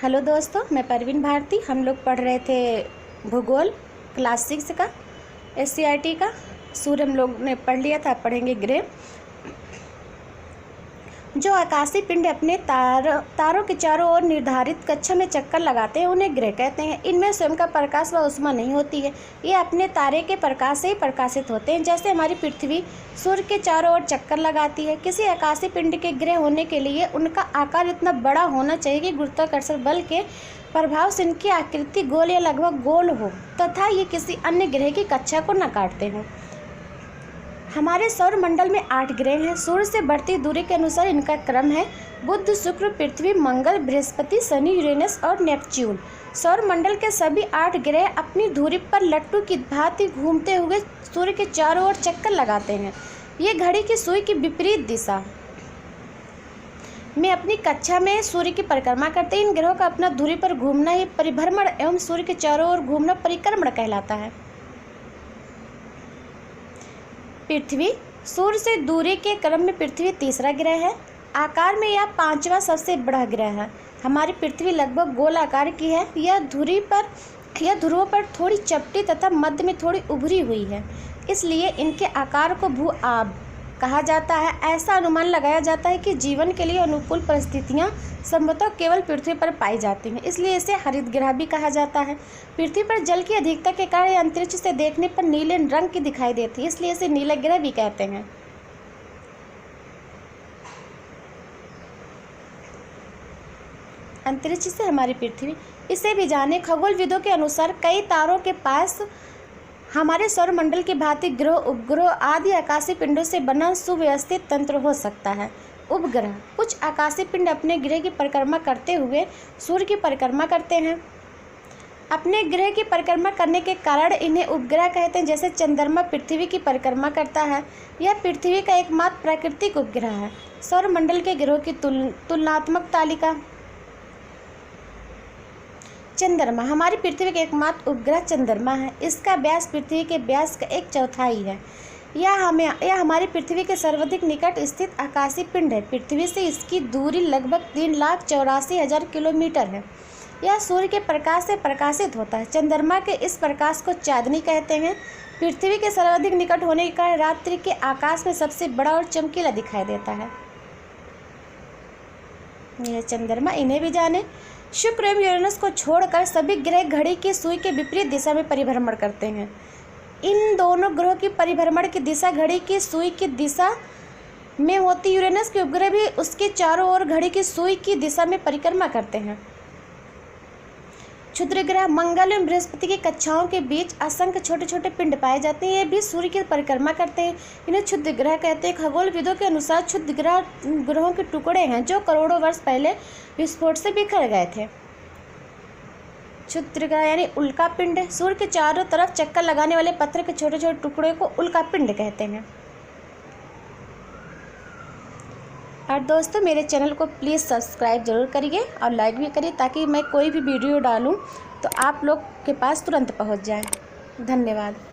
Hello दोस्तों, मैं परवीन भारती। हम लोग पढ़ रहे थे भूगोल क्लास 6 का SCRT का। सूर्य हम लोग ने पढ़ लिया था, पढ़ेंगे ग्रह। जो आकाशीय पिंड अपने तारों के चारों ओर निर्धारित कक्षा में चक्कर लगाते हैं उन्हें ग्रह कहते हैं। इनमें स्वयं का प्रकाश व ऊष्मा नहीं होती है, ये अपने तारे के प्रकाश से ही प्रकाशित होते हैं। जैसे हमारी पृथ्वी सूर्य के चारों ओर चक्कर लगाती है। किसी आकाशीय पिंड के ग्रह होने के लिए उनका आकार इतना बड़ा होना चाहिए कि गुरुत्वाकर्षण बल के प्रभाव से इनकी आकृति गोल या लगभग गोल हो तथा ये किसी अन्य ग्रह की कक्षा को न काटते हों। हमारे सौर मंडल में 8 ग्रह हैं। सूर्य से बढ़ती दूरी के अनुसार इनका क्रम है: बुध, शुक्र, पृथ्वी, मंगल, बृहस्पति, शनि, यूरेनस और नेपच्यून। सौर मंडल के सभी 8 ग्रह अपनी धुरी पर लट्टू की भांति घूमते हुए सूर्य के चारों ओर चक्कर लगाते हैं। ये घड़ी की सुई की विपरीत दिशा में अपनी कक्षा में सूर्य की परिक्रमा करते हैं। इन ग्रहों का अपना धुरी पर घूमना ही परिभ्रमण एवं सूर्य के चारों ओर घूमना परिक्रमण कहलाता है। पृथ्वी सूर्य से दूरी के क्रम में पृथ्वी तीसरा ग्रह है। आकार में यह 5वां सबसे बड़ा ग्रह है। हमारी पृथ्वी लगभग गोल आकार की है। यह ध्रुवों पर थोड़ी चपटी तथा मध्य में थोड़ी उभरी हुई है, इसलिए इनके आकार को भू आब कहा जाता है। ऐसा अनुमान लगाया जाता है कि जीवन के लिए अनुकूल परिस्थितियां संभवतः केवल पृथ्वी पर पाई जाती हैं, इसलिए इसे हरित ग्रह भी कहा जाता है। पृथ्वी पर जल की अधिकता के कारण यह अंतरिक्ष से देखने पर नीले रंग की दिखाई देती है, इसलिए इसे नीला ग्रह भी कहते हैं। अंतरिक्ष से हमारी पृथ्वी, इसे भी जाने। खगोलविदों के अनुसार कई तारों के पास हमारे सौरमंडल की भांति ग्रह, उपग्रह आदि आकाशीय पिंडों से बना सुव्यवस्थित तंत्र हो सकता है। उपग्रह कुछ आकाशीय पिंड अपने ग्रह की परिक्रमा करते हुए सूर्य की परिक्रमा करते हैं। अपने ग्रह की परिक्रमा करने के कारण इन्हें उपग्रह कहते हैं। जैसे चंद्रमा पृथ्वी की परिक्रमा करता है, यह पृथ्वी का एकमात्र प्राकृतिक उपग्रह है। सौरमंडल के ग्रहों की तुलनात्मक तालिका। चंद्रमा हमारी पृथ्वी का एकमात्र उपग्रह चंद्रमा है। इसका व्यास पृथ्वी के व्यास का 1/4 है। यह हमारी पृथ्वी के सर्वाधिक निकट स्थित आकाशीय पिंड है। पृथ्वी से इसकी दूरी लगभग 3,84,000 किलोमीटर है। यह सूर्य के प्रकाश से प्रकाशित होता है। चंद्रमा के इस प्रकाश को चांदनी कहते हैं। पृथ्वी के सर्वाधिक निकट होने के कारण रात्रि के आकाश में सबसे बड़ा और चमकीला दिखाई देता है। यह चंद्रमा, इन्हें भी जाने। शुक्र एवं यूरेनस को छोड़कर सभी ग्रह घड़ी की सुई के विपरीत दिशा में परिभ्रमण करते हैं। इन दोनों ग्रहों की परिभ्रमण की दिशा घड़ी की सुई की दिशा में होती। यूरेनस के उपग्रह भी उसके चारों ओर घड़ी की सुई की दिशा में परिक्रमा करते हैं। क्षुद्र ग्रह मंगल एवं बृहस्पति की कक्षाओं के बीच असंख्य छोटे छोटे पिंड पाए जाते हैं। ये भी सूर्य की परिक्रमा करते हैं। इन्हें क्षुद्र ग्रह कहते हैं। खगोलविदों के अनुसार क्षुद्र ग्रहों के टुकड़े हैं जो करोड़ों वर्ष पहले विस्फोट से बिखर गए थे। क्षुद्र ग्रह यानी उल्का पिंड। सूर्य के चारों तरफ चक्कर लगाने वाले पत्थर के छोटे छोटे टुकड़े को उल्का पिंड कहते हैं। और दोस्तों, मेरे चैनल को प्लीज़ सब्सक्राइब जरूर करिए और लाइक भी करिए, ताकि मैं कोई भी वीडियो डालूं तो आप लोग के पास तुरंत पहुंच जाए। धन्यवाद।